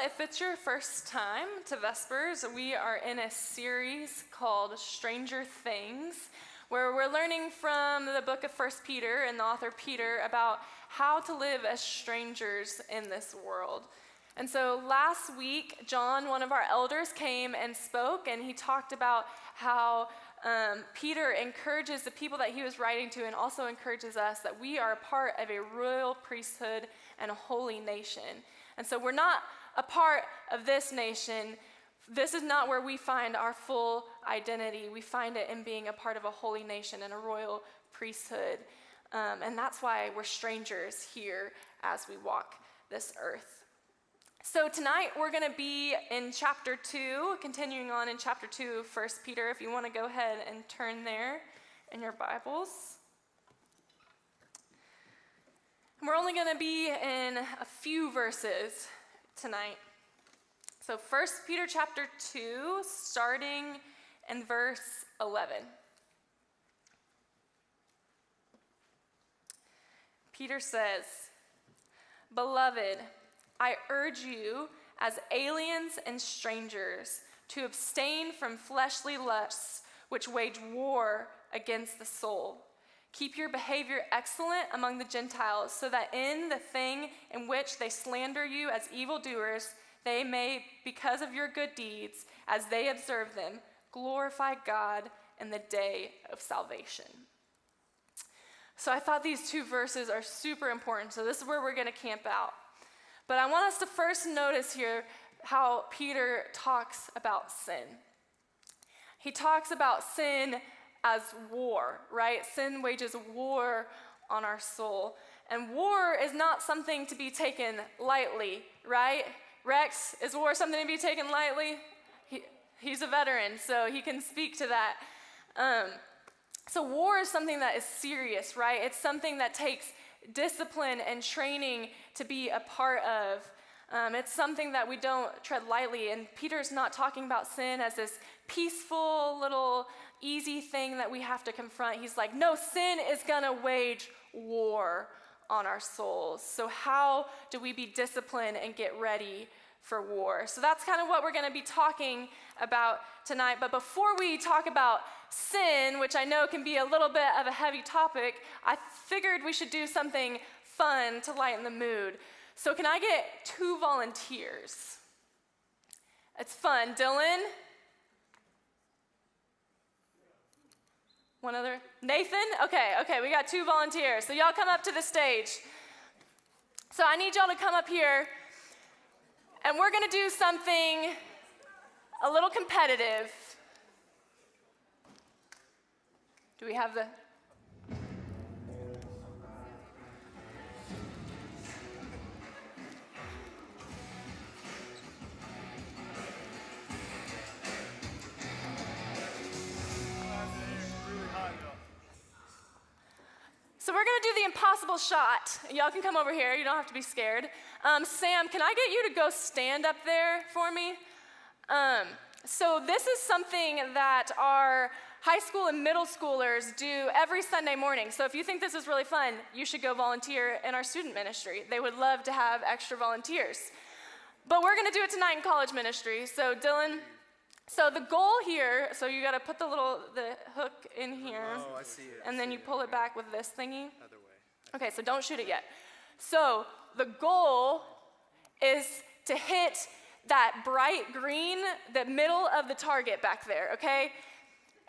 if it's your first time to Vespers, we are in a series called Stranger Things, where we're learning from the book of 1 Peter and the author Peter about how to live as strangers in this world. And so last week, John, one of our elders, came and spoke, and he talked about how Peter encourages the people that he was writing to and also encourages us that we are a part of a royal priesthood and a holy nation. And so we're not a part of this nation. This is not where we find our full identity. We find it in being a part of a holy nation and a royal priesthood. And that's why we're strangers here as we walk this earth. So tonight we're going to be in chapter 2, continuing on in chapter 2 of 1 Peter, if you want to go ahead and turn there in your Bibles. And we're only going to be in a few verses tonight. So 1 Peter chapter 2, starting in verse 11. Peter says, "Beloved, I urge you as aliens and strangers to abstain from fleshly lusts which wage war against the soul. Keep your behavior excellent among the Gentiles, so that in the thing in which they slander you as evildoers, they may, because of your good deeds, as they observe them, glorify God in the day of salvation." So I thought these two verses are super important. So this is where we're going to camp out. But I want us to first notice here how Peter talks about sin. He talks about sin as war, right? Sin wages war on our soul. And war is not something to be taken lightly, right? Rex, is war something to be taken lightly? He's a veteran, so he can speak to that. So war is something that is serious, right? It's something that takes discipline and training to be a part of. It's something that we don't tread lightly. And Peter's not talking about sin as this peaceful little easy thing that we have to confront. He's like, no, sin is going to wage war on our souls. So how do we be disciplined and get ready for war? So that's kind of what we're going to be talking about tonight. But before we talk about sin, which I know can be a little bit of a heavy topic, I figured we should do something fun to lighten the mood. So can I get 2 volunteers? It's fun. Dylan? One other? Nathan? Okay, we got 2 volunteers. So y'all come up to the stage. So I need y'all to come up here, and we're going to do something a little competitive. Do we have the... So we're going to do the impossible shot. Y'all can come over here. You don't have to be scared. Sam, can I get you to go stand up there for me? So this is something that our high school and middle schoolers do every Sunday morning. So if you think this is really fun, you should go volunteer in our student ministry. They would love to have extra volunteers. But we're going to do it tonight in college ministry. So Dylan, so the goal here, so you got to put the hook in here. Oh, I see it. And then you pull it back with this thingy. Other way. Okay, so don't shoot it yet. So the goal is to hit that bright green, the middle of the target back there, okay?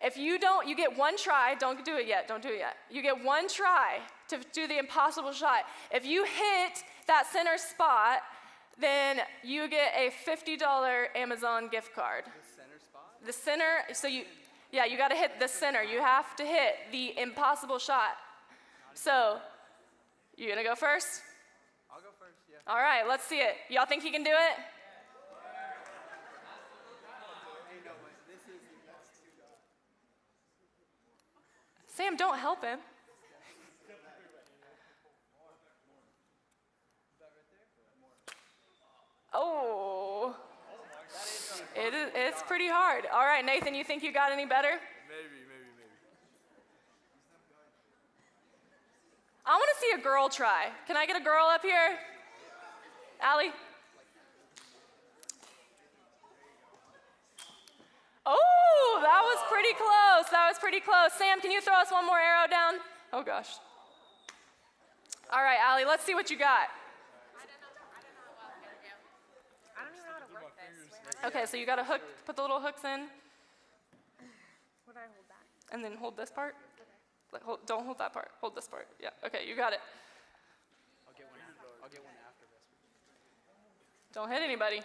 If you don't, you get 1 try. Don't do it yet. You get 1 try to do the impossible shot. If you hit that center spot, then you get a $50 Amazon gift card. The center spot? The center, so you got to hit the center. You have to hit the impossible shot. So, you gonna go first? I'll go first, yeah. All right, let's see it. Y'all think he can do it? Sam, don't help him. Oh, it's pretty hard. All right, Nathan, you think you got any better? Maybe. I want to see a girl try. Can I get a girl up here? Allie? pretty close. That was pretty close. Sam, can you throw us one more arrow down? Oh, gosh. All right, Allie, let's see what you got. I don't even know how to work this. Okay, so you got a hook, put the little hooks in, Would I hold that? and then hold this part. Like, don't hold that part. Hold this part. Yeah, okay, you got it. I'll get one after this. Don't hit anybody.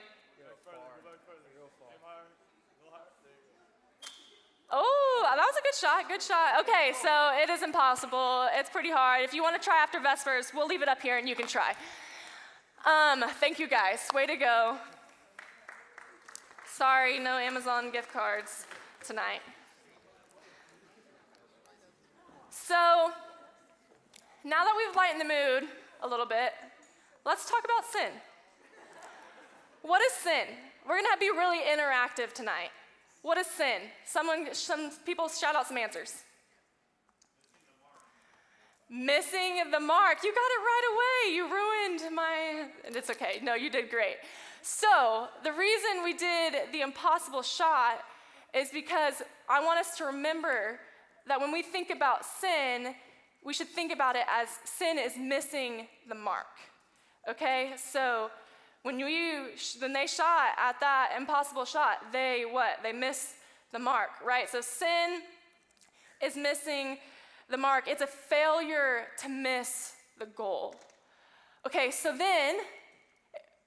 Oh, that was a good shot, good shot. Okay, so it is impossible. It's pretty hard. If you want to try after Vespers, we'll leave it up here and you can try. Thank you guys, way to go. Sorry, no Amazon gift cards tonight. So, now that we've lightened the mood a little bit, let's talk about sin. What is sin? We're gonna be really interactive tonight. What is sin? Some people shout out some answers. Missing the mark. You got it right away. You ruined my, and it's okay. No, you did great. So the reason we did the impossible shot is because I want us to remember that when we think about sin, we should think about it as sin is missing the mark. Okay? So when they shot at that impossible shot, they missed the mark, right? So sin is missing the mark. It's a failure to miss the goal. Okay, so then,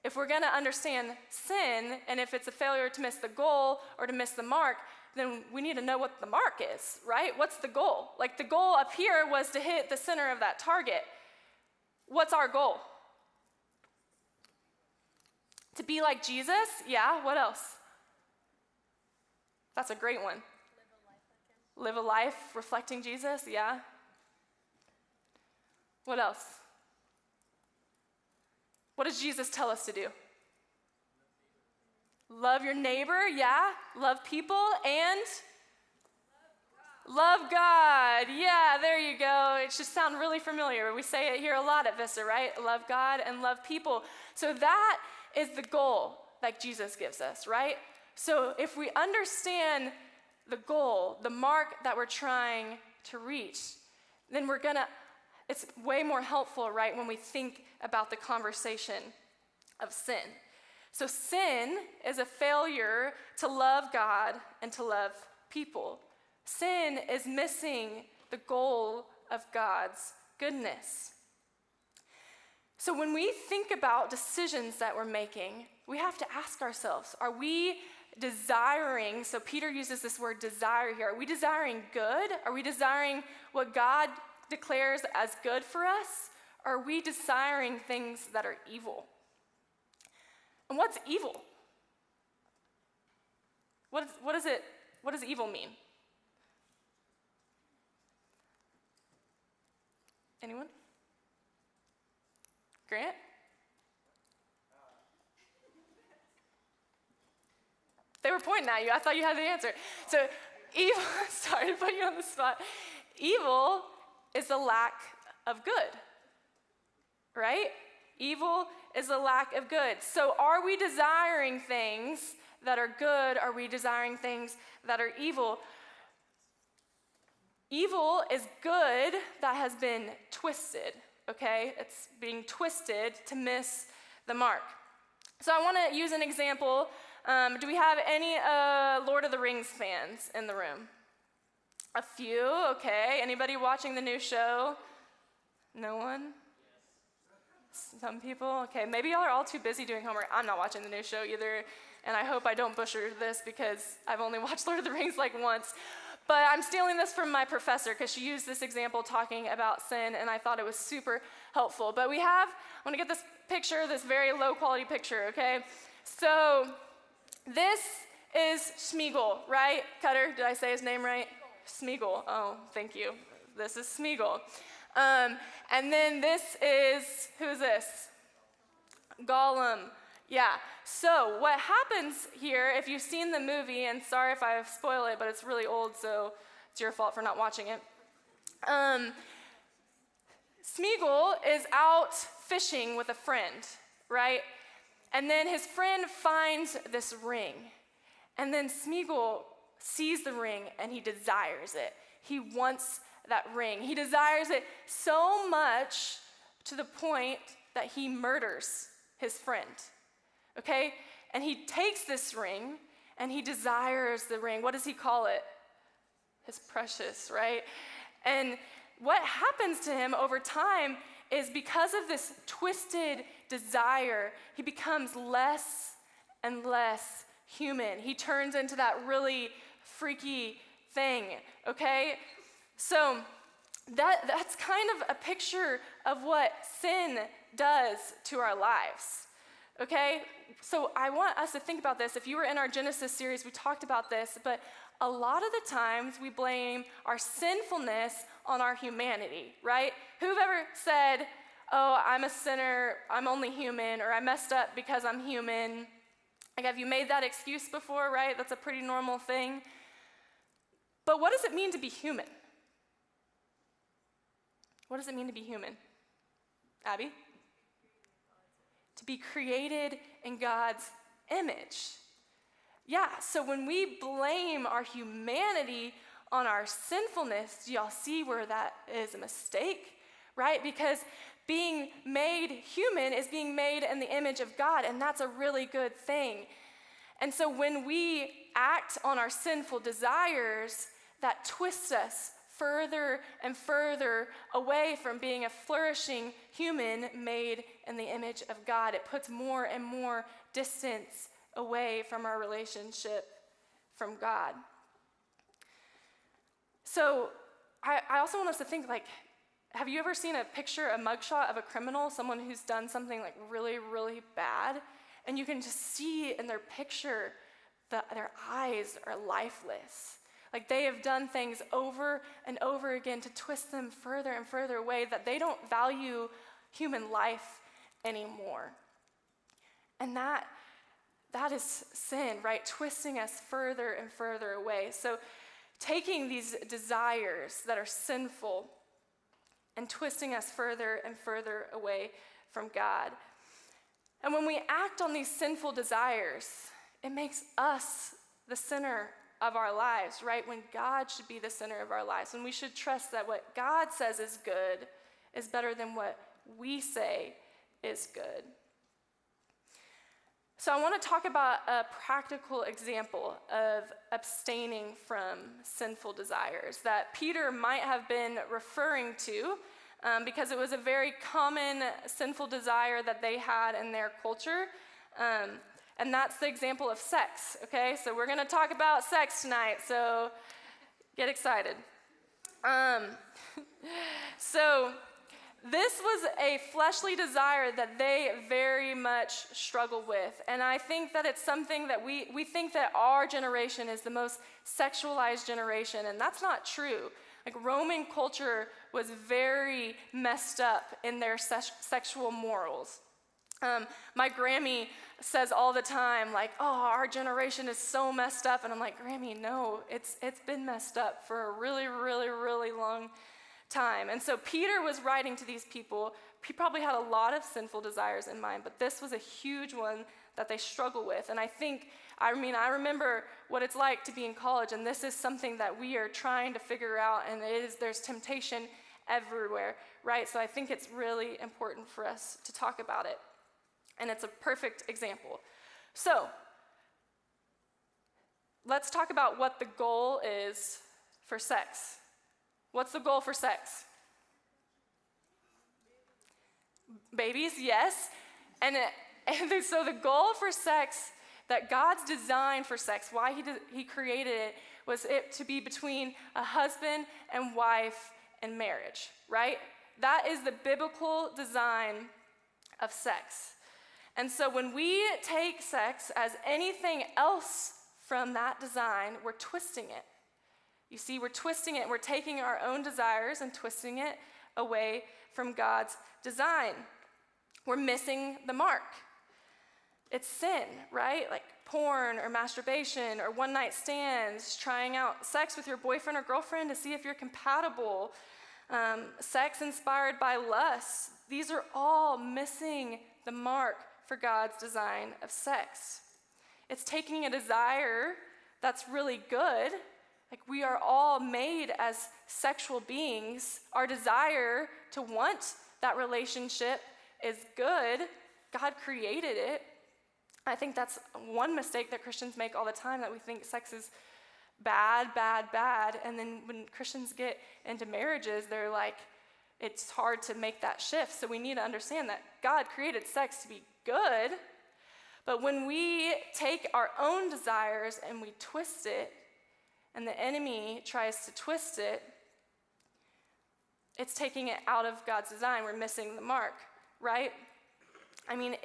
if we're gonna understand sin, and if it's a failure to miss the goal or to miss the mark, then we need to know what the mark is, right? What's the goal? Like the goal up here was to hit the center of that target. What's our goal? To be like Jesus? Yeah, what else? That's a great one. Live a life reflecting Jesus? Yeah. What else? What does Jesus tell us to do? Love your neighbor, yeah. Love people and love God. Yeah, there you go. It should sound really familiar. We say it here a lot at Vista, right? Love God and love people. So that is the goal that Jesus gives us, right? So if we understand the goal, the mark that we're trying to reach, then it's way more helpful, right, when we think about the conversation of sin. So sin is a failure to love God and to love people. Sin is missing the goal of God's goodness. So when we think about decisions that we're making, we have to ask ourselves, are we desiring, so Peter uses this word desire here, are we desiring good? Are we desiring what God declares as good for us? Or are we desiring things that are evil? And what's evil? What does evil mean? Anyone? Grant? They were pointing at you. I thought you had the answer. So evil, sorry to put you on the spot. Evil is a lack of good, right? Evil is a lack of good. So are we desiring things that are good? Are we desiring things that are evil? Evil is good that has been twisted, okay? It's being twisted to miss the mark. So I want to use an example. Do we have any Lord of the Rings fans in the room? A few, okay. Anybody watching the new show? No one? Some people? Okay, maybe y'all are all too busy doing homework. I'm not watching the new show either, and I hope I don't butcher this because I've only watched Lord of the Rings like once. But I'm stealing this from my professor because she used this example talking about sin, and I thought it was super helpful. But I want to get this picture, this very low quality picture, okay? So this is Smeagol, right? Cutter, did I say his name right? Smeagol. Oh, thank you. This is Smeagol. And then this is, who is this? Gollum. Yeah. So what happens here, if you've seen the movie, and sorry if I spoil it, but it's really old, so it's your fault for not watching it. Smeagol is out fishing with a friend, right? And then his friend finds this ring. And then Smeagol sees the ring and he desires it. He wants that ring. He desires it so much to the point that he murders his friend, okay? And he takes this ring and he desires the ring. What does he call it? His precious, right? And what happens to him over time is because of this twisted desire, he becomes less and less human. He turns into that really freaky thing, okay? So that's kind of a picture of what sin does to our lives, okay? So I want us to think about this. If you were in our Genesis series, we talked about this, but a lot of the times we blame our sinfulness on our humanity, right? Who've ever said, oh, I'm a sinner, I'm only human, or I messed up because I'm human? Like, have you made that excuse before, right? That's a pretty normal thing. But what does it mean to be human? What does it mean to be human? Abby? To be created in God's image. Yeah, so when we blame our humanity on our sinfulness, do y'all see where that is a mistake, right? Because being made human is being made in the image of God, and that's a really good thing. And so when we act on our sinful desires, that twists us further and further away from being a flourishing human made in the image of God. It puts more and more distance away from our relationship from God. So I also want us to think, like, have you ever seen a picture, a mugshot of a criminal, someone who's done something like really, really bad? And you can just see in their picture that their eyes are lifeless. Like, they have done things over and over again to twist them further and further away, that they don't value human life anymore. And that is sin, right? Twisting us further and further away. So taking these desires that are sinful and twisting us further and further away from God. And when we act on these sinful desires, it makes us the center of our lives, right? When God should be the center of our lives. When we should trust that what God says is good is better than what we say is good. So I want to talk about a practical example of abstaining from sinful desires that Peter might have been referring to because it was a very common sinful desire that they had in their culture. And that's the example of sex, okay? So we're going to talk about sex tonight, so get excited. So this was a fleshly desire that they very much struggled with. And I think that it's something that we think that our generation is the most sexualized generation, and that's not true. Like, Roman culture was very messed up in their sexual morals. My Grammy says all the time, like, oh, our generation is so messed up. And I'm like, Grammy, no, it's been messed up for a really, really, really long time. And so Peter was writing to these people. He probably had a lot of sinful desires in mind, but this was a huge one that they struggle with. And I remember what it's like to be in college, and this is something that we are trying to figure out, and there's temptation everywhere, right? So I think it's really important for us to talk about it. And it's a perfect example. So let's talk about what the goal is for sex. What's the goal for sex? Babies, yes. And so the goal for sex, that God's design for sex, why he created it, was it to be between a husband and wife in marriage, right? That is the biblical design of sex. And so when we take sex as anything else from that design, we're twisting it. You see, we're twisting it. We're taking our own desires and twisting it away from God's design. We're missing the mark. It's sin, right? Like porn or masturbation or one-night stands, trying out sex with your boyfriend or girlfriend to see if you're compatible, sex inspired by lust. These are all missing the mark for God's design of sex. It's taking a desire that's really good. Like, we are all made as sexual beings. Our desire to want that relationship is good. God created it. I think that's one mistake that Christians make all the time, that we think sex is bad, bad, bad. And then when Christians get into marriages, they're like, it's hard to make that shift. So we need to understand that God created sex to be good. But when we take our own desires and we twist it, and the enemy tries to twist it, it's taking it out of God's design. We're missing the mark, right? I mean,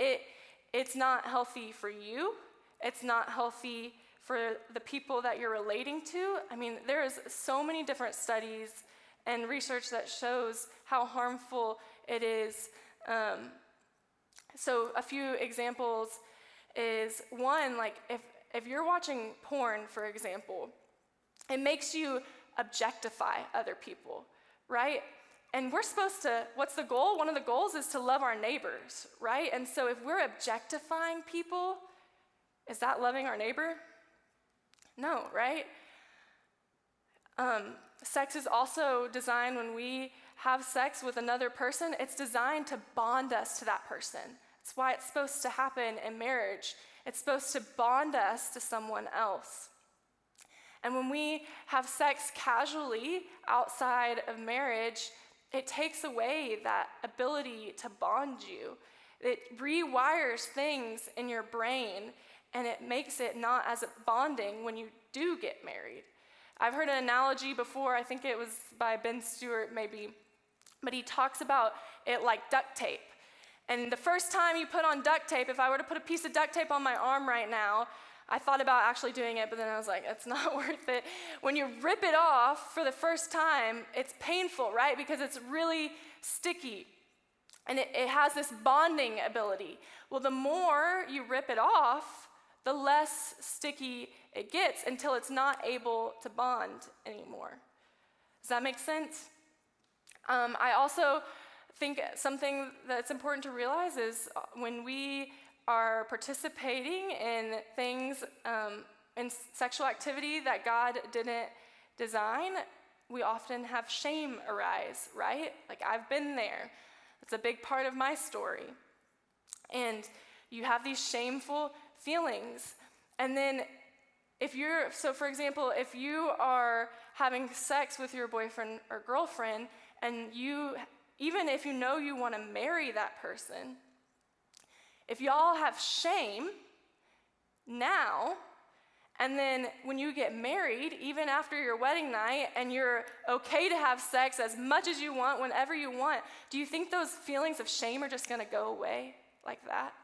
it's not healthy for you. It's not healthy for the people that you're relating to. I mean, there is so many different studies and research that shows how harmful it is. So a few examples is, one, like if you're watching porn, for example, it makes you objectify other people, right? And we're supposed to, what's the goal? One of the goals is to love our neighbors, right? And so if we're objectifying people, is that loving our neighbor? No, right? Sex is also designed, when we have sex with another person, it's designed to bond us to that person. That's why it's supposed to happen in marriage. It's supposed to bond us to someone else. And when we have sex casually outside of marriage, it takes away that ability to bond you. It rewires things in your brain, and it makes it not as bonding when you do get married. I've heard an analogy before, I think it was by Ben Stewart maybe, but he talks about it like duct tape. And the first time you put on duct tape, if I were to put a piece of duct tape on my arm right now, I thought about actually doing it, but then I was like, it's not worth it. When you rip it off for the first time, it's painful, right? Because it's really sticky. And it has this bonding ability. Well, the more you rip it off, the less sticky it gets, until it's not able to bond anymore. Does that make sense? I also think something that's important to realize is when we are participating in things, in sexual activity that God didn't design, we often have shame arise, right? Like, I've been there. It's a big part of my story. And you have these shameful feelings. And then for example, if you are having sex with your boyfriend or girlfriend, and even if you know you want to marry that person, if y'all have shame now, and then when you get married, even after your wedding night, and you're okay to have sex as much as you want, whenever you want, do you think those feelings of shame are just going to go away like that?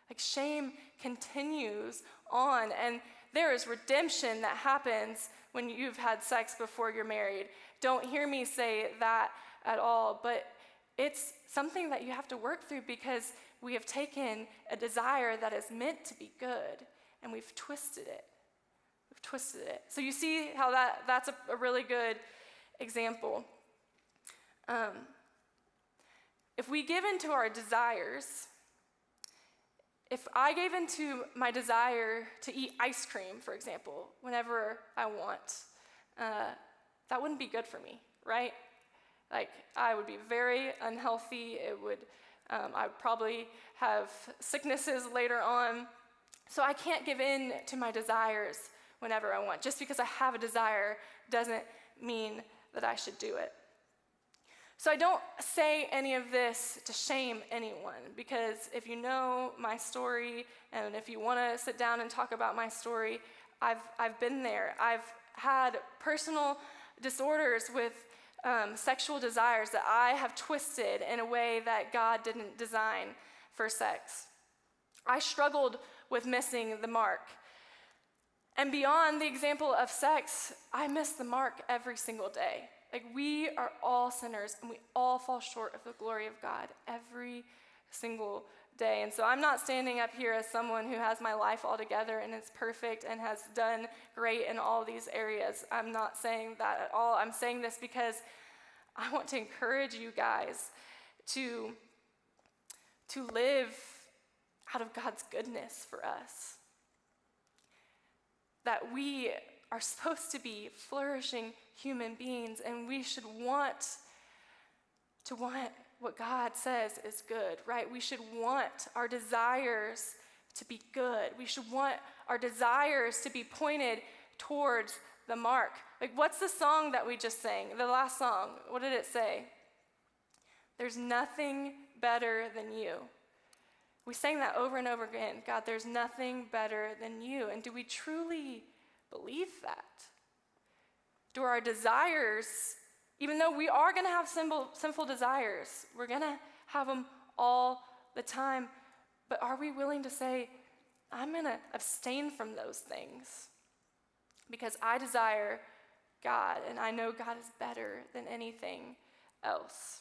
Like, shame continues on, and there is redemption that happens when you've had sex before you're married. Don't hear me say that at all, but it's something that you have to work through, because we have taken a desire that is meant to be good, and we've twisted it. So you see how that's a really good example. If we give into our desires, if I gave into my desire to eat ice cream, for example, whenever I want, that wouldn't be good for me, right? Like, I would be very unhealthy. I would probably have sicknesses later on. So I can't give in to my desires whenever I want. Just because I have a desire doesn't mean that I should do it. So I don't say any of this to shame anyone, because if you know my story, and if you want to sit down and talk about my story, I've been there. I've had personal disorders with sexual desires that I have twisted in a way that God didn't design for sex. I struggled with missing the mark. And beyond the example of sex, I miss the mark every single day. Like, we are all sinners, and we all fall short of the glory of God every single day. And so I'm not standing up here as someone who has my life all together and is perfect and has done great in all these areas. I'm not saying that at all. I'm saying this because I want to encourage you guys to live out of God's goodness for us. that we are supposed to be flourishing human beings, and we should want what God says is good, right? We should want our desires to be good. We should want our desires to be pointed towards the mark. Like, what's the song that we just sang? The last song, what did it say? There's nothing better than you. We sang that over and over again. God, there's nothing better than you. And do we truly believe that? Do our desires, even though we are going to have sinful desires, we're going to have them all the time, but are we willing to say, I'm going to abstain from those things because I desire God, and I know God is better than anything else?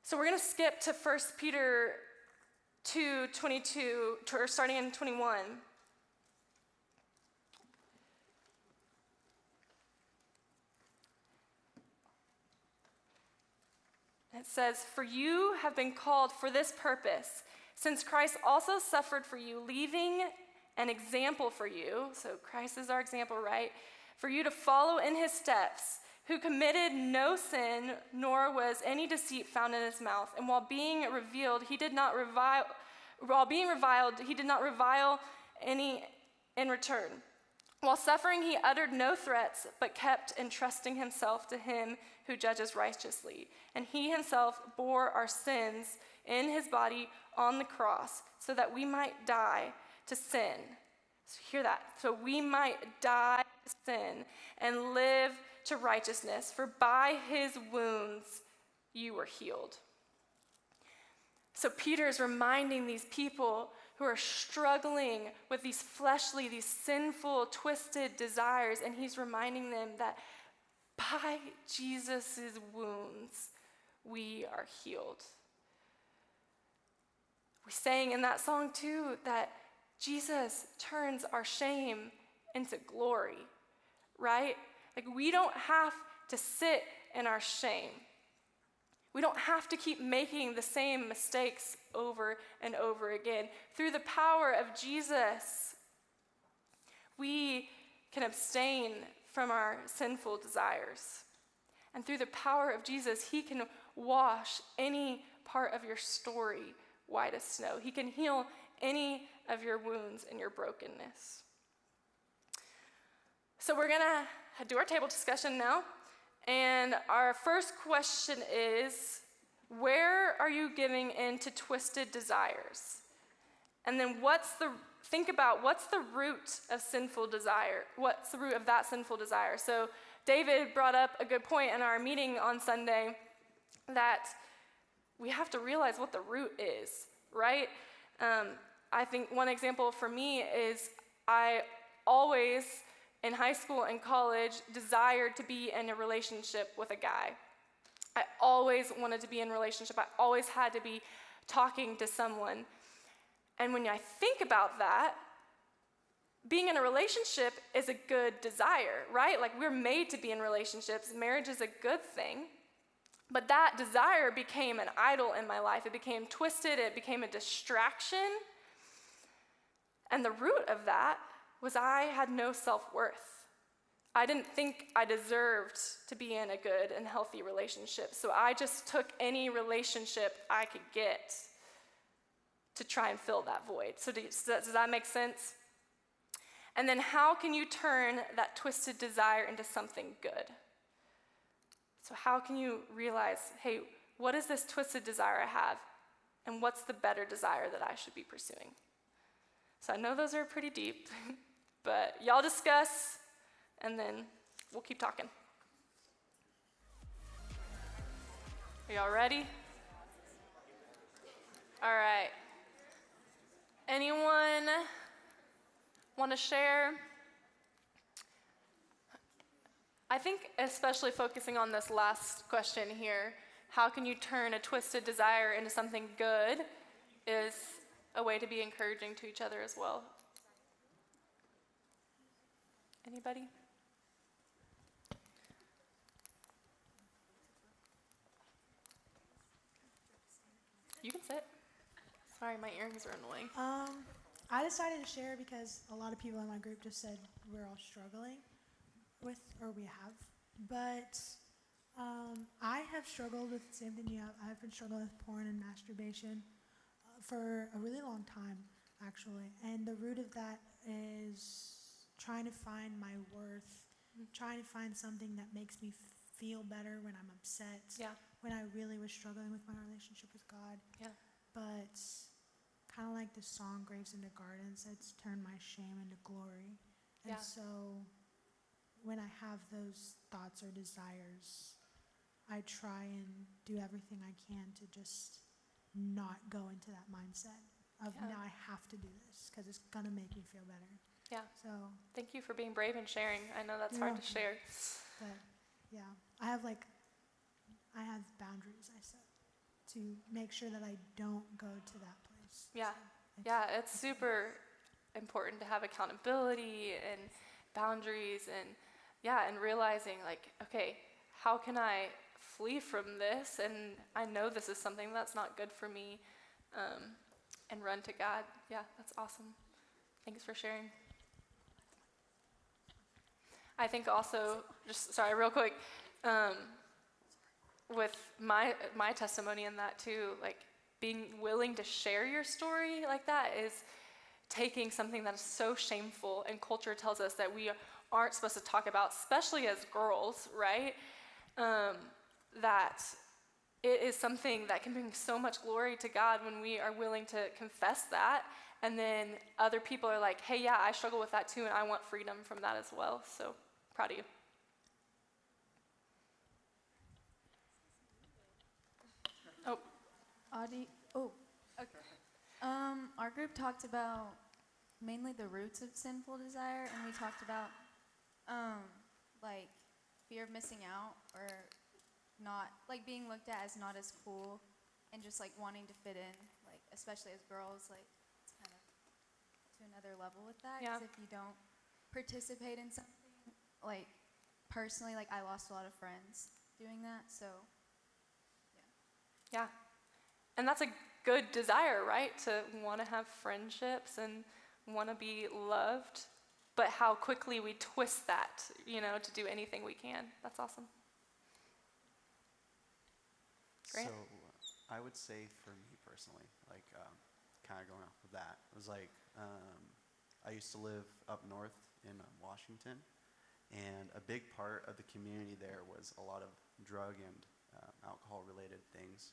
So we're going to skip to 1 Peter 2:22, or starting in 21. It says, "For you have been called for this purpose, since Christ also suffered for you, leaving an example for you," so Christ is our example, right? "For you to follow in his steps, who committed no sin, nor was any deceit found in his mouth. And while being reviled, he did not revile any in return. While suffering, he uttered no threats, but kept entrusting himself to him who judges righteously. And he himself bore our sins in his body on the cross, so that we might die to sin." So hear that. "So we might die to sin and live to righteousness, for by his wounds you were healed." So Peter is reminding these people who are struggling with these fleshly, these sinful, twisted desires, and he's reminding them that by Jesus' wounds, we are healed. We sang in that song too that Jesus turns our shame into glory, right? Like, we don't have to sit in our shame. We don't have to keep making the same mistakes over and over again. Through the power of Jesus, we can abstain from our sinful desires. And through the power of Jesus, he can wash any part of your story white as snow. He can heal any of your wounds and your brokenness. So we're going to do our table discussion now. And our first question is, where are you giving in to twisted desires? And then think about what's the root of sinful desire? What's the root of that sinful desire? So David brought up a good point in our meeting on Sunday, that we have to realize what the root is, right? I think one example for me is I always, in high school and college, desired to be in a relationship with a guy. I always wanted to be in a relationship. I always had to be talking to someone. And when I think about that, being in a relationship is a good desire, right? Like, we're made to be in relationships. Marriage is a good thing. But that desire became an idol in my life. It became twisted. It became a distraction. And the root of that was I had no self-worth. I didn't think I deserved to be in a good and healthy relationship. So I just took any relationship I could get to try and fill that void. So does that make sense? And then how can you turn that twisted desire into something good? So how can you realize, hey, what is this twisted desire I have? And what's the better desire that I should be pursuing? So I know those are pretty deep, but y'all discuss, and then we'll keep talking. Are y'all ready? All right. Anyone want to share? I think especially focusing on this last question here, how can you turn a twisted desire into something good, is a way to be encouraging to each other as well. Anybody? You can sit. Sorry, my earrings are annoying. I decided to share because a lot of people in my group just said we're all struggling with, or we have. But I have struggled with the same thing you have. I've been struggling with porn and masturbation for a really long time, actually. And the root of that is trying to find my worth, trying to find something that makes me feel better when I'm upset, Yeah. when I really was struggling with my relationship with God. Yeah. But kind of like the song Graves into Gardens, it's turned my shame into glory. And Yeah. so when I have those thoughts or desires, I try and do everything I can to just not go into that mindset of Yeah. now I have to do this because it's going to make me feel better. Yeah. So, Thank you for being brave and sharing. I know that's You're hard to welcome. share. but yeah, I have boundaries I set to make sure that I don't go to that place. Yeah. So Yeah, it's super important to have accountability and boundaries and realizing like, okay, how can I flee from this? And I know this is something that's not good for me, and run to God. Yeah, that's awesome. Thanks for sharing. I think also, just sorry, real quick, with my testimony in that too, like being willing to share your story like that is taking something that is so shameful, and culture tells us that we aren't supposed to talk about, especially as girls, right? That it is something that can bring so much glory to God when we are willing to confess that, and then other people are like, hey, yeah, I struggle with that too, and I want freedom from that as well. So proud of you. Oh, Okay. Our group talked about mainly the roots of sinful desire, and we talked about like fear of missing out, or not, like being looked at as not as cool, and just like wanting to fit in, like especially as girls, like it's kind of to another level with that. Yeah. Because if you don't participate in something, like personally, like I lost a lot of friends doing that, so yeah. And that's a good desire, right? To want to have friendships and want to be loved. But how quickly we twist that, to do anything we can. That's awesome. Grant? So I would say for me personally, like kind of going off of that, it was like I used to live up north in Washington, and a big part of the community there was a lot of drug and alcohol related things.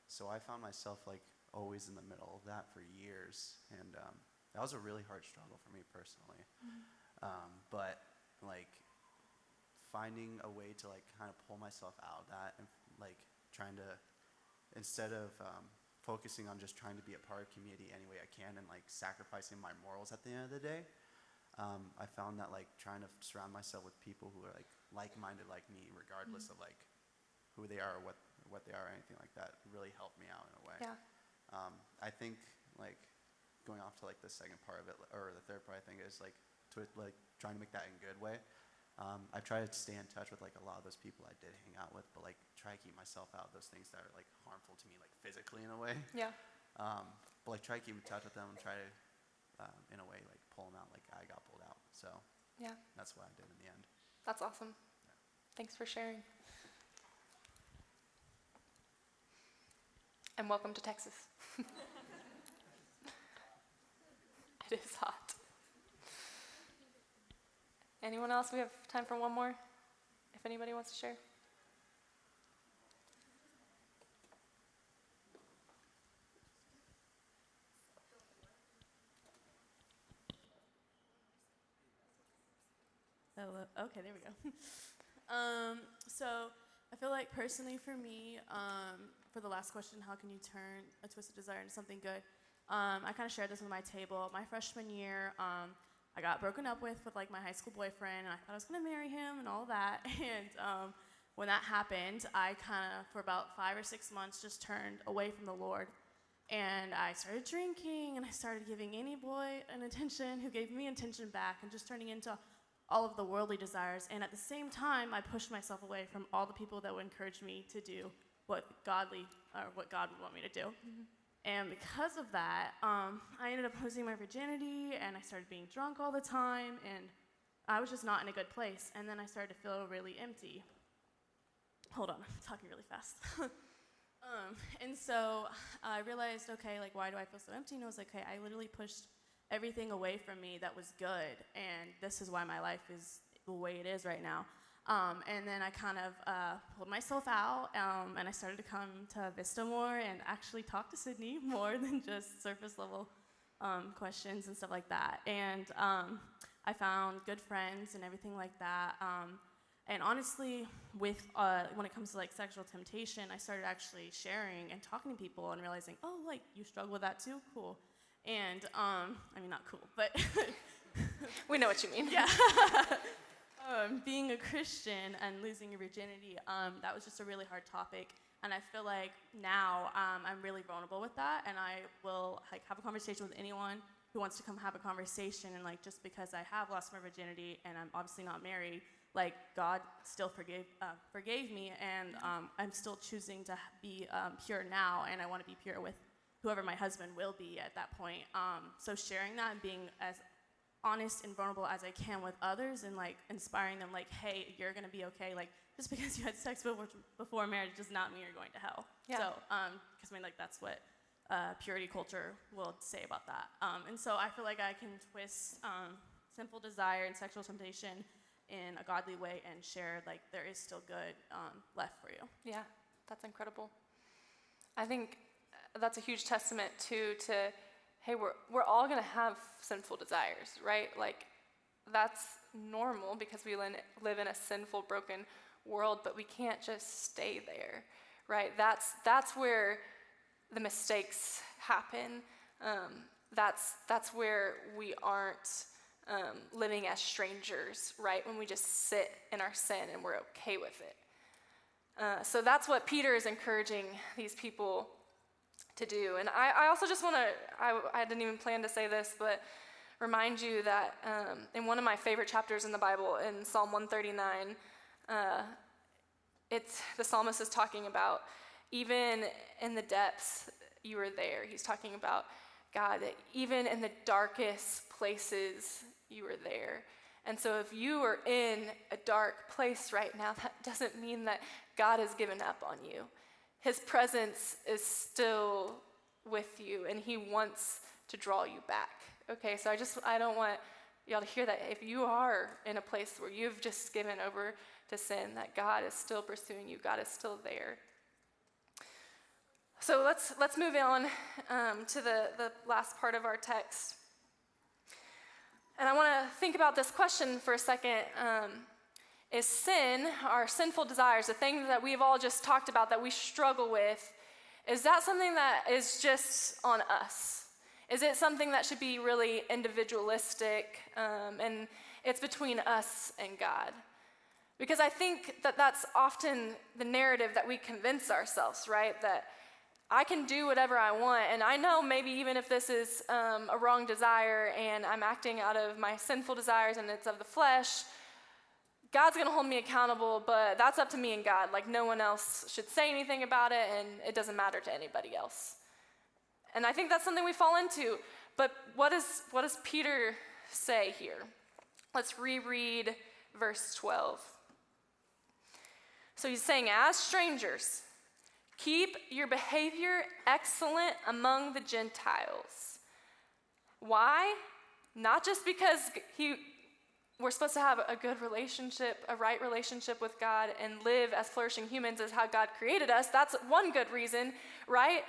So I found myself like always in the middle of that for years, and that was a really hard struggle for me personally. But like finding a way to like kind of pull myself out of that, and like trying to, instead of focusing on just trying to be a part of community any way I can and like sacrificing my morals at the end of the day, I found that like trying to surround myself with people who are like like-minded like me, regardless of like who they are or what they are or anything like that, really helped me out in a way. Yeah. I think like going off to like the second part of it, or the third part, I think is like to like trying to make that in a good way. I try to stay in touch with like a lot of those people I did hang out with, but like try to keep myself out of those things that are like harmful to me, like physically in a way. Yeah. But like try to keep in touch with them and try to, in a way, like pull them out like I got pulled out. So Yeah. that's what I did in the end. That's awesome. Thanks for sharing. And welcome to Texas. It is hot. Anyone else? We have time for one more, if anybody wants to share. Oh, okay, there we go. So I feel like personally for me, for the last question, how can you turn a twisted desire into something good? I kind of shared this with my table. My freshman year, I got broken up with like my high school boyfriend, and I thought I was gonna marry him and all that. And when that happened, I kind of, for about 5 or 6 months, just turned away from the Lord. And I started drinking, and I started giving any boy an attention who gave me attention back, and just turning into all of the worldly desires. And at the same time, I pushed myself away from all the people that would encourage me to do what God would want me to do. And because of that, I ended up losing my virginity, and I started being drunk all the time, and I was just not in a good place. And then I started to feel really empty. Hold on, I'm talking really fast. And so I realized, okay, like, why do I feel so empty? And I was like, okay, I literally pushed everything away from me that was good, and this is why my life is the way it is right now. And then I kind of pulled myself out, and I started to come to Vista more and actually talk to Sydney more than just surface level questions and stuff like that. And I found good friends and everything like that. And honestly, with when it comes to like sexual temptation, I started actually sharing and talking to people and realizing, oh, like, you struggle with that too? Cool. And I mean, not cool, but We know what you mean. yeah. Being a Christian and losing your virginity, that was just a really hard topic. And I feel like now I'm really vulnerable with that, and I will like have a conversation with anyone who wants to come have a conversation. And like, just because I have lost my virginity and I'm obviously not married, like, God still forgave me, and I'm still choosing to be pure now, and I want to be pure with whoever my husband will be at that point. So sharing that and being as honest and vulnerable as I can with others, and like inspiring them, like, hey, you're gonna be okay. Like, just because you had sex before marriage does not mean you're going to hell. Yeah. So, because I mean, like, that's what purity culture will say about that. And so I feel like I can twist sinful desire and sexual temptation in a godly way and share, like, there is still good left for you. Yeah, that's incredible. I think that's a huge testament too to, hey, we're all gonna have sinful desires, right? Like, that's normal because we live in a sinful, broken world, but we can't just stay there, right? That's where the mistakes happen. That's where we aren't living as strangers, right? When we just sit in our sin and we're okay with it. So that's what Peter is encouraging these people to do. And I also just want to, I didn't even plan to say this, but remind you that in one of my favorite chapters in the Bible, in Psalm 139, the psalmist is talking about, even in the depths, you were there. He's talking about God, that even in the darkest places, you were there. And so if you are in a dark place right now, that doesn't mean that God has given up on you. His presence is still with you, and he wants to draw you back. Okay, so I don't want y'all to hear that. If you are in a place where you've just given over to sin, that God is still pursuing you. God is still there. So let's move on to the last part of our text. And I want to think about this question for a second. Is sin, our sinful desires, the things that we've all just talked about that we struggle with, is that something that is just on us? Is it something that should be really individualistic, and it's between us and God? Because I think that that's often the narrative that we convince ourselves, right? That I can do whatever I want, and I know maybe even if this is a wrong desire and I'm acting out of my sinful desires and it's of the flesh, God's going to hold me accountable, but that's up to me and God. Like, no one else should say anything about it, and it doesn't matter to anybody else. And I think that's something we fall into. But what does Peter say here? Let's reread verse 12. So he's saying, as strangers, keep your behavior excellent among the Gentiles. Why? Not just because we're supposed to have a good relationship, a right relationship with God, and live as flourishing humans as how God created us. That's one good reason, right?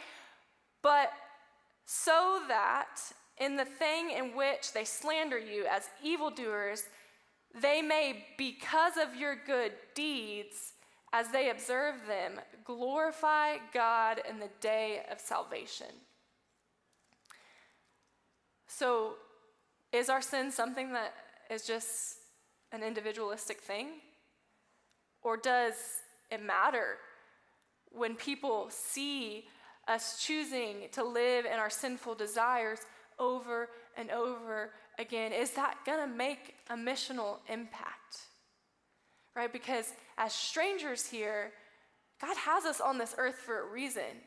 But so that in the thing in which they slander you as evildoers, they may, because of your good deeds, as they observe them, glorify God in the day of salvation. So, is our sin something that is just an individualistic thing? Or does it matter when people see us choosing to live in our sinful desires over and over again? Is that gonna make a missional impact? Right? Because as strangers here, God has us on this earth for a reason.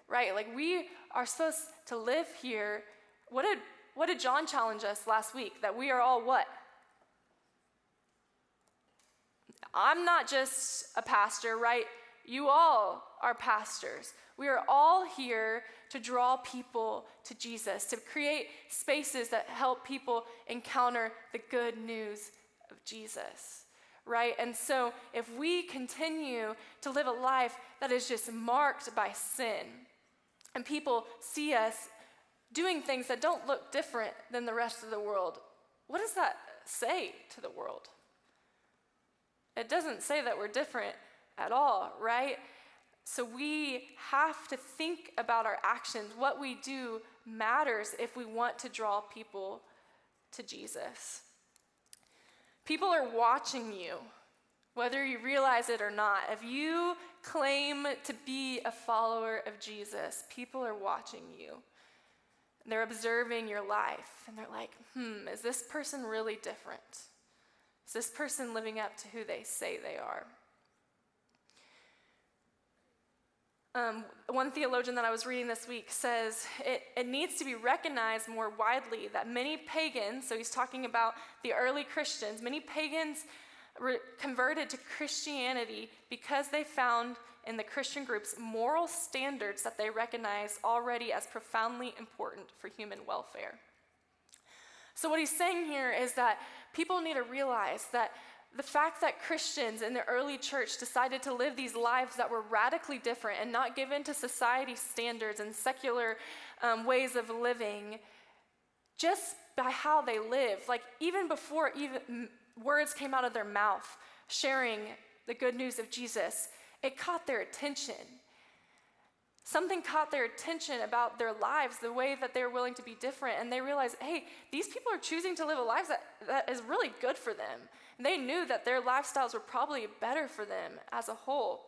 right? Like we are supposed to live here. What did John challenge us last week? That we are all what? I'm not just a pastor, right? You all are pastors. We are all here to draw people to Jesus, to create spaces that help people encounter the good news of Jesus, right? And so if we continue to live a life that is just marked by sin, and people see us doing things that don't look different than the rest of the world, what does that say to the world? It doesn't say that we're different at all, right? So we have to think about our actions. What we do matters if we want to draw people to Jesus. People are watching you, whether you realize it or not. If you claim to be a follower of Jesus, people are watching you. They're observing your life, and they're like, is this person really different? Is this person living up to who they say they are? One theologian that I was reading this week says it needs to be recognized more widely that many pagans, so he's talking about the early Christians, many pagans converted to Christianity because they found in the Christian groups moral standards that they recognized already as profoundly important for human welfare. So what he's saying here is that people need to realize that the fact that Christians in the early church decided to live these lives that were radically different and not give in to society's standards and secular ways of living, just by how they lived, like even before even words came out of their mouth sharing the good news of Jesus, it caught their attention. Something caught their attention about their lives, the way that they're willing to be different, and they realized, hey, these people are choosing to live a life that is really good for them. And they knew that their lifestyles were probably better for them as a whole.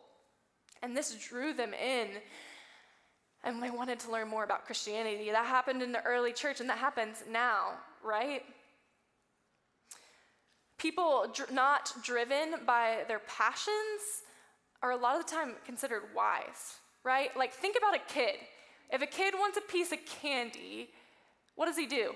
And this drew them in, and they wanted to learn more about Christianity. That happened in the early church, and that happens now, right? People not driven by their passions are a lot of the time considered wise. Right? Like, think about a kid. If a kid wants a piece of candy, what does he do?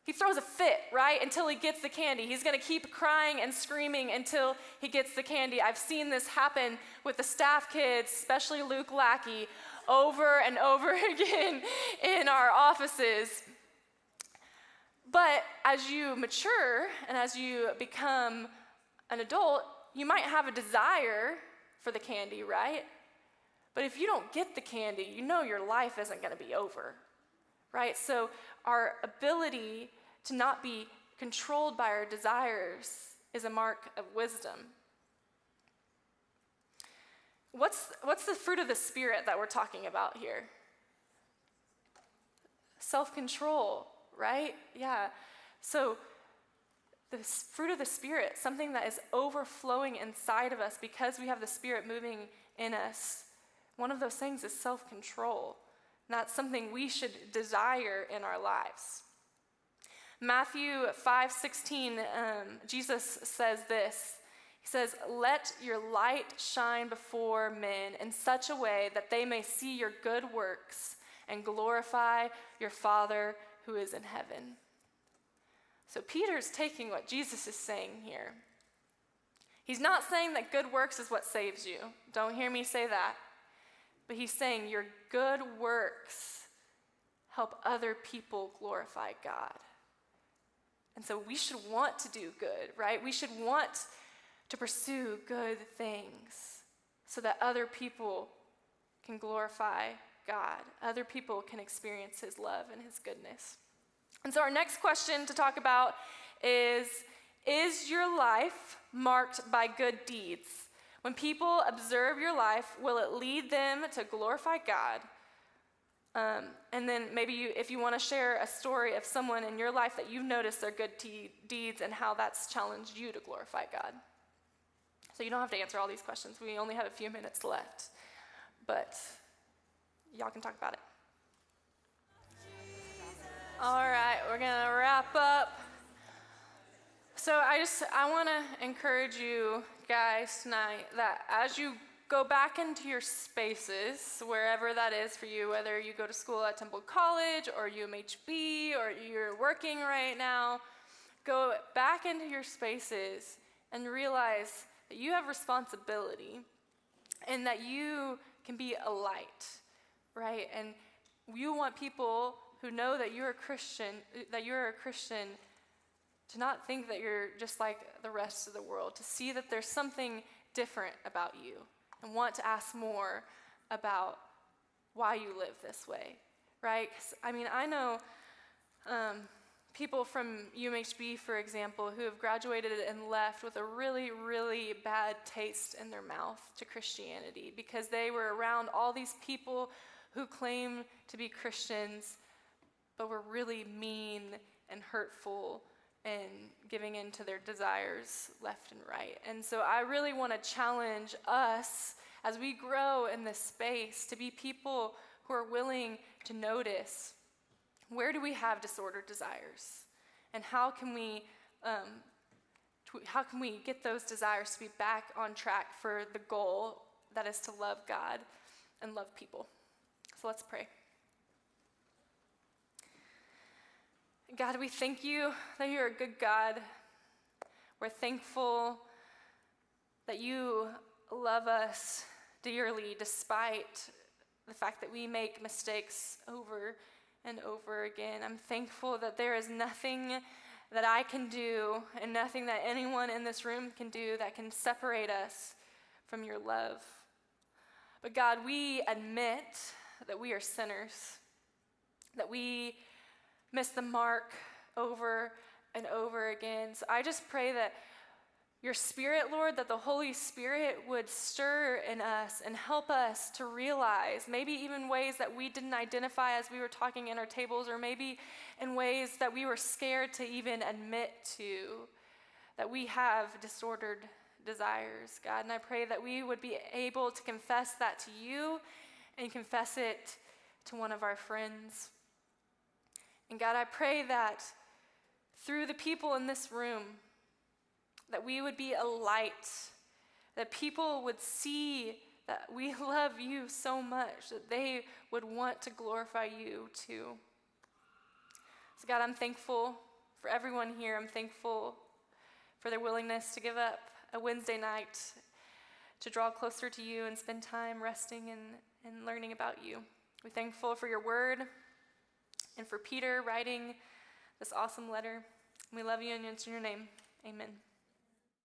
He throws a fit, right? Until he gets the candy. He's going to keep crying and screaming until he gets the candy. I've seen this happen with the staff kids, especially Luke Lackey, over and over again in our offices. But as you mature and as you become an adult, you might have a desire for the candy, right? But if you don't get the candy, you know your life isn't going to be over, right? So our ability to not be controlled by our desires is a mark of wisdom. What's the fruit of the Spirit that we're talking about here? Self-control, right? Yeah. So the fruit of the Spirit, something that is overflowing inside of us because we have the Spirit moving in us. One of those things is self-control. And that's something we should desire in our lives. Matthew 5:16, Jesus says this. He says, "Let your light shine before men in such a way that they may see your good works and glorify your Father who is in heaven." So Peter's taking what Jesus is saying here. He's not saying that good works is what saves you. Don't hear me say that. But he's saying your good works help other people glorify God. And so we should want to do good, right? We should want to pursue good things so that other people can glorify God. Other people can experience his love and his goodness. And so our next question to talk about is your life marked by good deeds? When people observe your life, will it lead them to glorify God? And then maybe if you want to share a story of someone in your life that you've noticed their good deeds and how that's challenged you to glorify God. So you don't have to answer all these questions. We only have a few minutes left. But y'all can talk about it. All right, we're going to wrap up. So I want to encourage you guys tonight that as you go back into your spaces, wherever that is for you, whether you go to school at Temple College or UMHB or you're working right now. Go back into your spaces and realize that you have responsibility and that you can be a light, right? And you want people who know that you're a Christian, to not think that you're just like the rest of the world, to see that there's something different about you and want to ask more about why you live this way, right? 'Cause, I mean, I know people from UMHB, for example, who have graduated and left with a really, really bad taste in their mouth to Christianity because they were around all these people who claim to be Christians but were really mean and hurtful and giving in to their desires left and right. And so I really want to challenge us as we grow in this space to be people who are willing to notice, where do we have disordered desires? And how can we get those desires to be back on track for the goal that is to love God and love people? So let's pray. God, we thank you that you're a good God. We're thankful that you love us dearly despite the fact that we make mistakes over and over again. I'm thankful that there is nothing that I can do and nothing that anyone in this room can do that can separate us from your love. But God, we admit that we are sinners, that we miss the mark over and over again. So I just pray that your Spirit, Lord, that the Holy Spirit would stir in us and help us to realize, maybe even ways that we didn't identify as we were talking in our tables, or maybe in ways that we were scared to even admit to, that we have disordered desires, God. And I pray that we would be able to confess that to you and confess it to one of our friends. And God, I pray that through the people in this room, that we would be a light, that people would see that we love you so much, that they would want to glorify you too. So God, I'm thankful for everyone here. I'm thankful for their willingness to give up a Wednesday night to draw closer to you and spend time resting and learning about you. We're thankful for your word and for Peter writing this awesome letter. We love you and it's in your name. Amen.